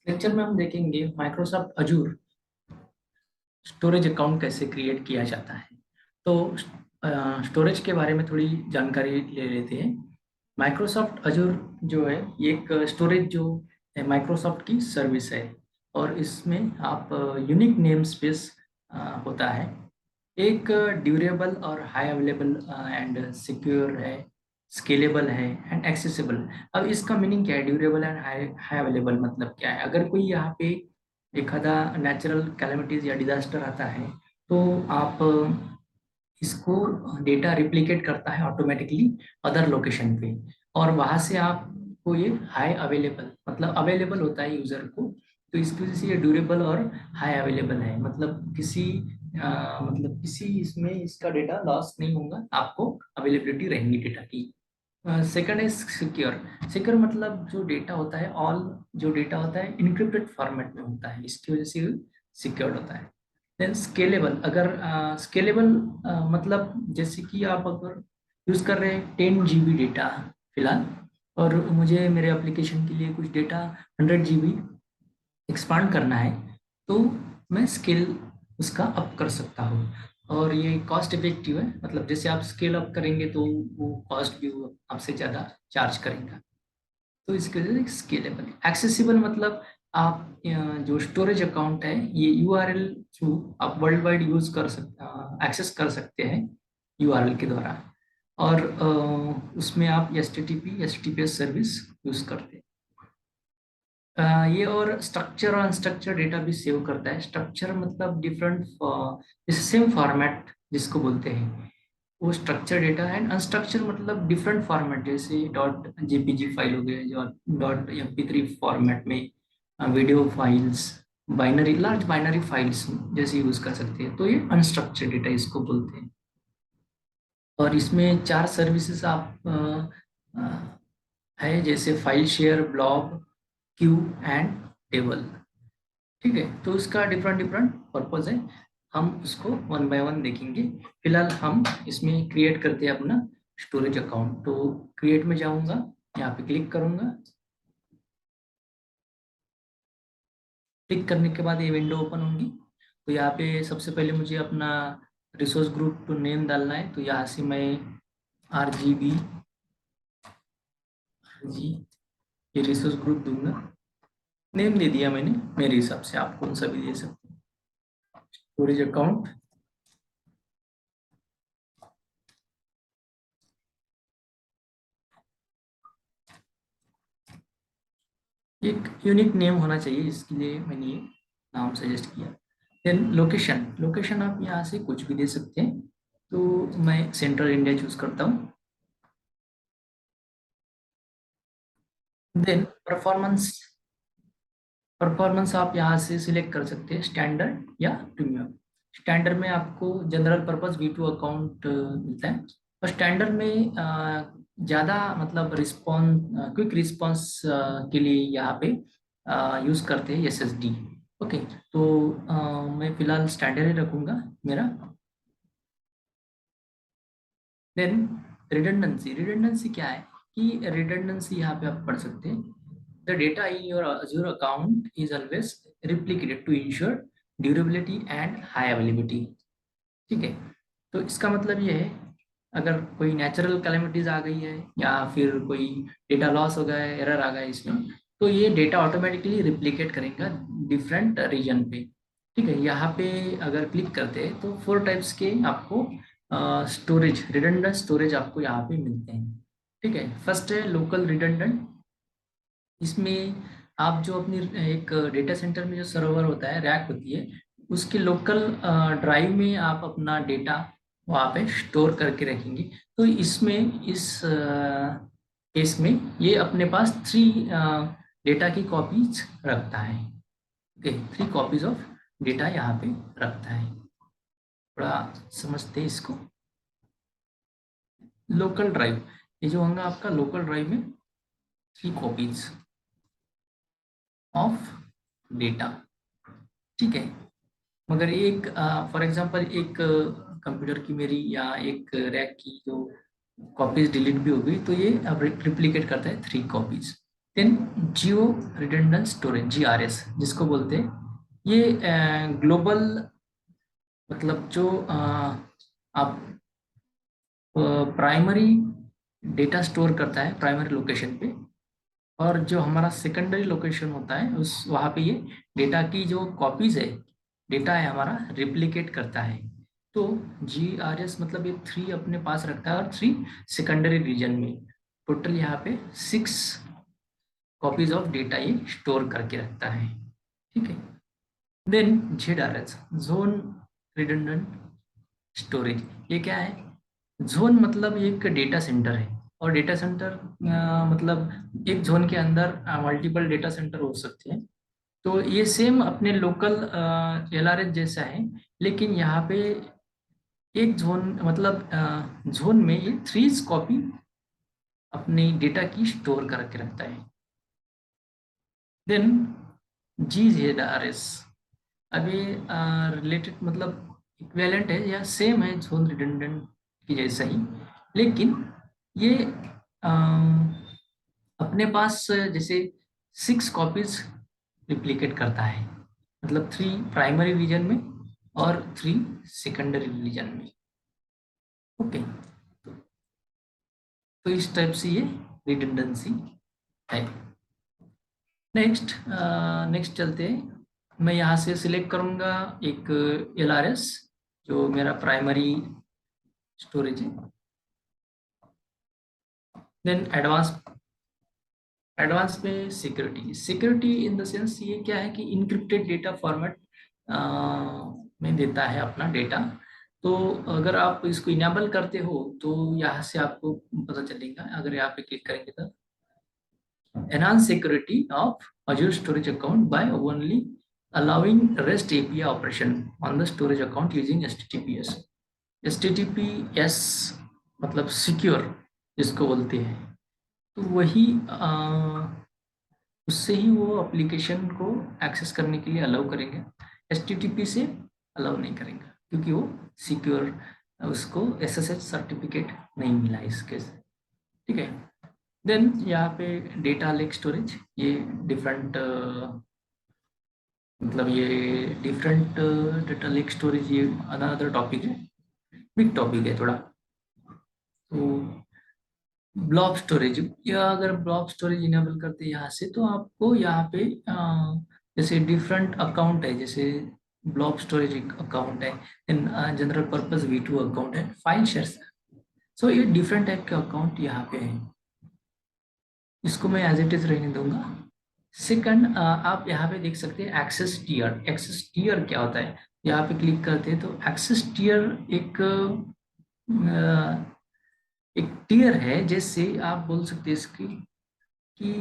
Lecture में हम देखेंगे माइक्रोसॉफ्ट अजूर स्टोरेज अकाउंट कैसे क्रिएट किया जाता है। तो स्टोरेज के बारे में थोड़ी जानकारी ले लेते हैं। माइक्रोसॉफ्ट अजूर जो है ये एक स्टोरेज जो है माइक्रोसॉफ्ट की सर्विस है और इसमें आप यूनिक नेम स्पेस होता है। एक ड्यूरेबल और हाई अवेलेबल एंड सिक्योर है, स्केलेबल है एंड एक्सेसिबल। अब इसका मीनिंग क्या है? Durable and high high available मतलब क्या है? अगर कोई यहाँ पे एखादा नेचुरल कैलेमिटीज या डिजास्टर आता है तो आप इसको डेटा रिप्लिकेट करता है ऑटोमेटिकली अदर लोकेशन पे, और वहां से आपको ये हाई अवेलेबल मतलब अवेलेबल होता है यूजर को। तो इसकी वजह से ये ड्यूरेबल और हाई अवेलेबल है, मतलब किसी इसमें इसका डेटा लॉस नहीं होगा, आपको अवेलेबिलिटी रहेंगी डेटा की। सेकंड है सिक्योर। सिक्योर मतलब जो डेटा होता है ऑल जो डेटा होता है इनक्रिप्टेड फॉर्मेट में होता है, इसकी वजह से सिक्योर्ड होता है। Then scalable. अगर स्केलेबल मतलब जैसे कि आप अगर यूज कर रहे हैं 10 GB डेटा फिलहाल, और मुझे मेरे एप्लीकेशन के लिए कुछ डेटा 100 GB एक्सपांड करना है, तो मैं स्केल उसका अप कर सकता हूँ। और ये कॉस्ट इफेक्टिव है, मतलब जैसे आप स्केल अप करेंगे तो वो कॉस्ट भी वो आपसे ज़्यादा चार्ज करेगा। तो इसके वजह से स्केलेबल। एक्सेसिबल मतलब आप जो स्टोरेज अकाउंट है ये यूआरएल थ्रू आप वर्ल्ड वाइड यूज कर सकते एक्सेस कर सकते हैं यूआरएल के द्वारा। और उसमें आप एचटीटीपीएस सर्विस यूज करते हैं। ये और स्ट्रक्चर और अनस्ट्रक्चर डेटा भी सेव करता है। स्ट्रक्चर मतलब डिफरेंट जैसे सेम फॉर्मेट जिसको बोलते हैं वो स्ट्रक्चर डेटा है। अनस्ट्रक्चर मतलब डिफरेंट फॉर्मेट, जैसे डॉट जेपीजी फाइल हो गए जो डॉट एमपी3 फॉर्मेट में, video files, binary large binary files जैसे यूज कर सकते हैं। तो ये अनस्ट्रक्चर डेटा इसको बोलते हैं। और इसमें 4 सर्विसेज आप है, जैसे file share, blob, Q and table. ठीक है, तो इसका डिफरेंट डिफरेंट पर्पज है, हम उसको वन बाय वन देखेंगे। फिलहाल हम इसमें क्रिएट करते हैं अपना स्टोरेज अकाउंट। तो क्रिएट में जाऊंगा, यहाँ पे क्लिक करूंगा। क्लिक करने के बाद ये विंडो ओपन होगी। तो यहाँ पे सबसे पहले मुझे अपना रिसोर्स ग्रुप टू नेम डालना है। तो यहाँ से मैं RGB जी ये रिसोर्स ग्रुप दूंगा। नेम दे दिया मैंने, मेरे हिसाब से आप कौन सा भी दे सकते हैं। स्टोरेज अकाउंट, एक यूनिक नेम होना चाहिए, इसके लिए मैंने ये नाम सजेस्ट किया। Then location. लोकेशन आप यहाँ से कुछ भी दे सकते हैं, तो मैं सेंट्रल इंडिया चूज करता हूँ। Then performance. परफॉर्मेंस आप यहाँ से सिलेक्ट कर सकते हैं, स्टैंडर्ड या प्रीमियम। स्टैंडर्ड में आपको जनरल पर्पस V2 अकाउंट मिलता है, और स्टैंडर्ड में ज़्यादा मतलब रिस्पॉन्स, क्विक रिस्पॉन्स के लिए यहाँ पे यूज़ करते हैं SSD। ओके, तो मैं फिलहाल स्टैंडर्ड ही रखूँगा मेरा। Then redundancy. रिडंडेंसी क्या है कि रिडंडेंसी यहाँ पे आप पढ़ सकते हैं। The data in your Azure account is always replicated to ensure durability and high availability. ठीक है, तो इसका मतलब ये है, अगर कोई नेचुरल कैलेमिटीज आ गई है या फिर कोई डेटा लॉस हो गया है, एरर आ गया है इसमें, तो ये डेटा ऑटोमेटिकली रिप्लिकेट करेगा डिफरेंट रीजन पे। ठीक है, यहाँ पे अगर क्लिक करते हैं तो 4 टाइप्स के आपको स्टोरेज, रिडंडेंट स्टोरेज आपको यहाँ पे मिलते हैं। ठीक है, फर्स्ट है लोकल रिडंडेंट। इसमें आप जो अपनी एक डेटा सेंटर में जो सर्वर होता है, रैक होती है, उसके लोकल ड्राइव में आप अपना डेटा वहाँ पे स्टोर करके रखेंगे। तो इसमें इस केस में ये अपने पास 3 डेटा की कॉपीज रखता है। ओके, 3 कॉपीज ऑफ डेटा यहाँ पे रखता है। थोड़ा समझते हैं इसको। लोकल ड्राइव, ये जो होगा आपका लोकल ड्राइव में 3 कॉपीज ऑफ डेटा। ठीक है, मगर एक फॉर एग्जांपल एक कंप्यूटर की मेरी या एक रैक की जो कॉपीज डिलीट भी हो गई, तो ये अब रिप्लिकेट करता है 3 कॉपीज। देन जियो रिडंडेंट स्टोरेज, जीआरएस जिसको बोलते हैं, ये ग्लोबल, मतलब जो आप प्राइमरी डेटा स्टोर करता है प्राइमरी लोकेशन पे, और जो हमारा सेकेंडरी लोकेशन होता है उस वहाँ पे ये डेटा की जो कॉपीज है, डेटा है हमारा, रिप्लिकेट करता है। तो जीआरएस मतलब ये 3 अपने पास रखता है और 3 सेकेंडरी रीजन में, टोटल यहाँ पे 6 कॉपीज ऑफ डेटा ये स्टोर करके रखता है। ठीक है। Then ZRS, zone redundant storage, ये क्या है? जोन मतलब एक डेटा सेंटर है, और डेटा सेंटर मतलब एक जोन के अंदर मल्टीपल डेटा सेंटर हो सकते हैं। तो ये सेम अपने लोकल LRS जैसा है, लेकिन यहाँ पे एक जोन मतलब जोन में ये 3 कॉपी अपनी डेटा की स्टोर करके रखता है। देन GZRS, अभी रिलेटेड मतलब इक्विवेलेंट है या सेम है जोन रिडंडेंट की जैसा ही, लेकिन ये अपने पास जैसे 6 कॉपीज रिप्लिकेट करता है, मतलब 3 प्राइमरी रीजन में और 3 सेकेंडरी रीजन में। ओके, तो इस टाइप से ये रिडंडेंसी है। नेक्स्ट चलते हैं। मैं यहाँ से सिलेक्ट करूँगा एक LRS जो मेरा प्राइमरी स्टोरेज है। देन एडवांस, एडवांस में security, security in the sense ये क्या है कि इनक्रिप्टेड डेटा फॉर्मेट में देता है अपना डेटा। तो अगर आप इसको इनेबल करते हो तो यहाँ से आपको पता चलेगा, अगर यहाँ पे क्लिक करेंगे तो enhance security of Azure storage account by only allowing REST API operation on the storage account using HTTPS। HTTPS मतलब सिक्योर जिसको बोलते हैं, तो वही उससे ही वो एप्लीकेशन को एक्सेस करने के लिए अलाउ करेंगे, HTTP से अलाउ नहीं करेंगे, क्योंकि वो सिक्योर, उसको SSH सर्टिफिकेट नहीं मिला इसके से। ठीक है। देन यहाँ पे डेटा लेक स्टोरेज, ये डिफरेंट मतलब ये डिफरेंट डेटा लेक स्टोरेज, ये अनदर टॉपिक है, बिग टॉपिक है थोड़ा। तो ब्लॉक स्टोरेज, या अगर ब्लॉक स्टोरेज इनेबल करते हैं यहाँ से, तो आपको यहाँ पे जैसे डिफरेंट अकाउंट है, जैसे ब्लॉक स्टोरेज अकाउंट है, जनरल पर्पस V2 अकाउंट है, फाइल शेयर्स। सो ये डिफरेंट टाइप के अकाउंट यहाँ पे है, इसको मैं एज इट इज रहने दूंगा। सेकंड, आप यहाँ पे देख सकते हैं एक्सेस टियर। एक्सेस टियर क्या होता है? यहाँ पे क्लिक करते हैं तो एक्सेस टियर एक टियर है, जैसे आप बोल सकते हैं इसकी कि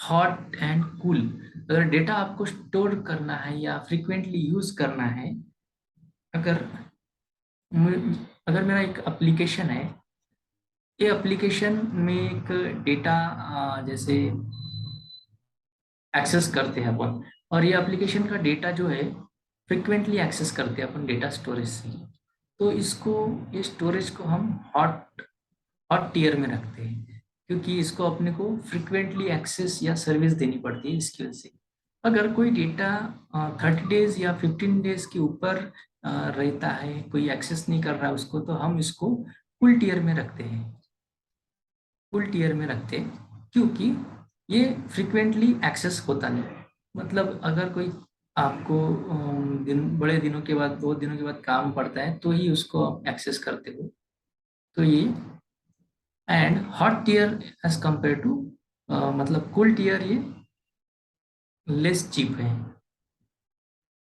हॉट एंड कूल। अगर डेटा आपको स्टोर करना है या फ्रिक्वेंटली यूज करना है, अगर अगर मेरा एक एप्लीकेशन है, ये एप्लीकेशन में एक डेटा जैसे एक्सेस करते हैं अपन, और ये एप्लीकेशन का डेटा जो है फ्रिक्वेंटली एक्सेस करते हैं अपन डेटा स्टोरेज से, तो इसको, ये स्टोरेज को हम हॉट हॉट टीयर में रखते हैं, क्योंकि इसको अपने को फ्रिक्वेंटली एक्सेस या सर्विस देनी पड़ती है इसकी वजह से। अगर कोई डेटा 30 डेज या 15 डेज के ऊपर रहता है, कोई एक्सेस नहीं कर रहा है उसको, तो हम इसको फुल टीयर में रखते हैं। फुल टीयर में रखते हैं क्योंकि ये फ्रिक्वेंटली एक्सेस होता नहीं। मतलब अगर कोई आपको बड़े दिनों के बाद, 2 दिनों के बाद काम पड़ता है, तो ही उसको एक्सेस करते हो। तो ये and hot tier as compare to मतलब कूल टीयर, ये लेस चीप है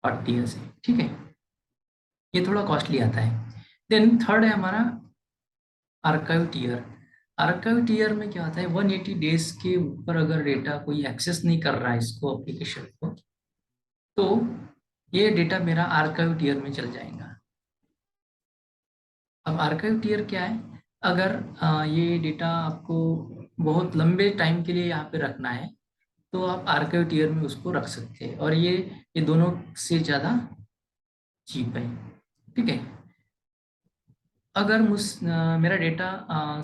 हॉट टीयर से। ठीक है, ये थोड़ा कॉस्टली आता है। देन थर्ड है हमारा आर्काइव टीयर। आर्काइव टीयर में क्या होता है, 180 डेज के ऊपर अगर डेटा कोई एक्सेस नहीं कर रहा है इसको, एप्लीकेशन को, तो ये डेटा मेरा आर्काइव टीयर में चल जाएगा। अब आर्काइव टीयर क्या है? अगर ये डेटा आपको बहुत लंबे टाइम के लिए यहाँ पे रखना है, तो आप आर्काइव टीयर में उसको रख सकते हैं, और ये दोनों से ज़्यादा चीप है। ठीक है। अगर मेरा डेटा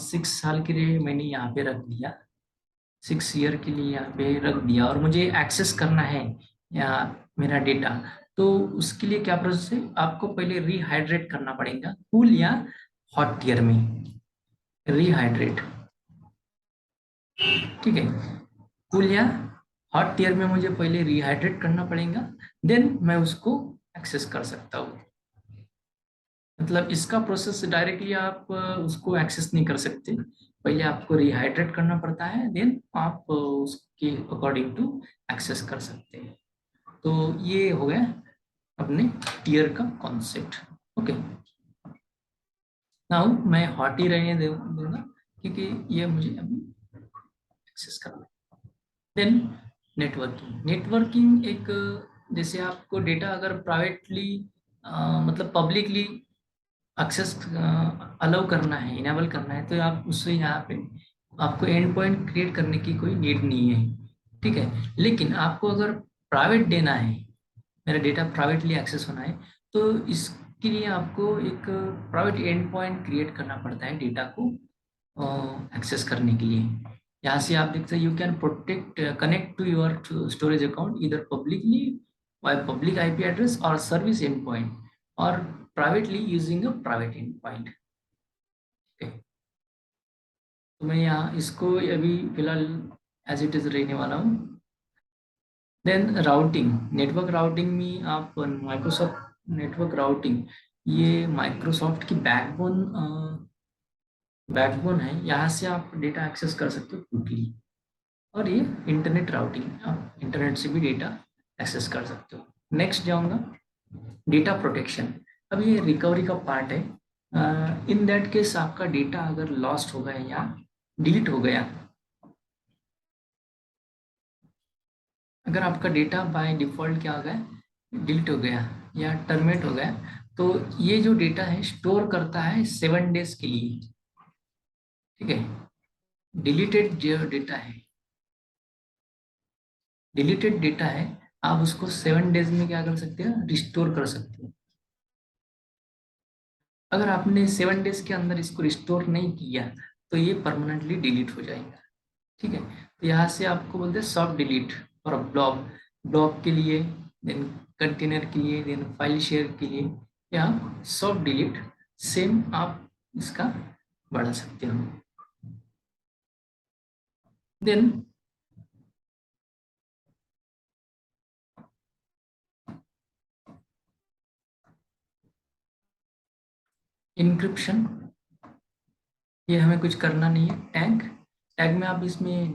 6 साल के लिए मैंने यहाँ पे रख दिया, 6 ईयर के लिए यहाँ पे रख दिया और मुझे एक्सेस करना है या मेरा डेटा, तो उसके लिए क्या प्रोसेस है, आपको पहले रिहाइड्रेट करना पड़ेगा कूल या हॉट ईयर में। रिहाइड्रेट, ठीक है, कूल या हॉट टीयर में मुझे पहले रिहाइड्रेट करना पड़ेगा, देन मैं उसको एक्सेस कर सकता हूँ। मतलब इसका प्रोसेस डायरेक्टली आप उसको एक्सेस नहीं कर सकते, पहले आपको रिहाइड्रेट करना पड़ता है, देन आप उसके अकॉर्डिंग टू एक्सेस कर सकते हैं। तो ये हो गया अपने टीयर का कॉन्सेप्ट। ओके, नाउ मैं हॉट ही रहने दूंगा क्योंकि ये मुझे अभी एक्सेस करना है। देन नेटवर्किंग, नेटवर्किंग एक, जैसे आपको डेटा अगर प्राइवेटली मतलब पब्लिकली एक्सेस अलाउ करना है, इनेबल करना है, तो आप उससे यहाँ पे आपको एंड पॉइंट क्रिएट करने की कोई नीड नहीं है, ठीक है। लेकिन आपको अगर प्राइवेट देना है, मेरा डेटा प्राइवेटली एक्सेस होना है, तो इसके लिए आपको एक प्राइवेट एंड पॉइंट क्रिएट करना पड़ता है डेटा को एक्सेस करने के लिए। यहाँ से आप देखते हैं you can protect connect to your storage account इधर publicly by public IP address और सर्विस एंड पॉइंट और privately using a private end point. तो मैं यहाँ इसको अभी फिलहाल एज इट इज रहने वाला हूँ। देन राउटिंग, नेटवर्क राउटिंग में आप माइक्रोसॉफ्ट नेटवर्क राउटिंग, ये माइक्रोसॉफ्ट की बैकबोन है, यहाँ से आप डेटा एक्सेस कर सकते हो क्विकली। और ये इंटरनेट राउटिंग, आप इंटरनेट से भी डेटा एक्सेस कर सकते हो। नेक्स्ट जाऊंगा डेटा प्रोटेक्शन। अब ये रिकवरी का पार्ट है। इन दैट केस आपका डेटा अगर लॉस्ट हो गया या डिलीट हो गया, अगर आपका डेटा बाय डिफॉल्ट क्या हो गया, डिलीट हो गया या टर्मिनेट हो गया, तो ये जो डेटा है स्टोर करता है 7 डेज के लिए, ठीक है। डिलीटेड जो डेटा है, डिलीटेड डेटा है, आप उसको 7 डेज में क्या कर सकते हो, रिस्टोर कर सकते हो। अगर आपने 7 डेज के अंदर इसको रिस्टोर नहीं किया तो ये परमानेंटली डिलीट हो जाएगा, ठीक है। तो यहाँ से आपको बोलते हैं सॉफ्ट डिलीट और ब्लॉक, ब्लॉक के लिए, देन कंटेनर के लिए, देन फाइल शेयर के लिए, या सॉफ्ट डिलीट सेम आप इसका बढ़ा सकते हो। देन इंक्रिप्शन, ये हमें कुछ करना नहीं है। टैग, टैग में आप इसमें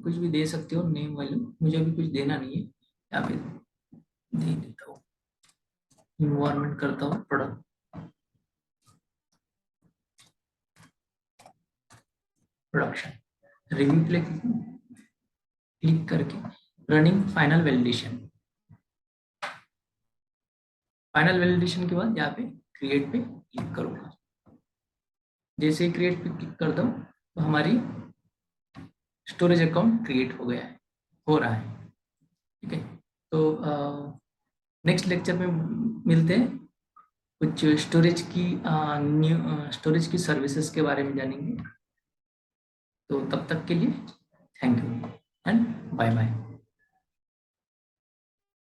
कुछ भी दे सकते हो, नेम वैल्यू, मुझे अभी कुछ देना नहीं है, यहाँ पे दे देता हूँ। इन्वायरमेंट करता हूँ product, production, review play click करके running final validation. Final validation के बाद यहाँ पे क्रिएट पे क्लिक करूंगा। जैसे ही क्रिएट पे क्लिक करता हूँ तो हमारी स्टोरेज अकाउंट क्रिएट हो गया है, हो रहा है, ठीक है। तो नेक्स्ट लेक्चर में मिलते हैं, कुछ स्टोरेज की न्यू स्टोरेज की सर्विसेज के बारे में जानेंगे। तो तब तक के लिए thank you and bye bye.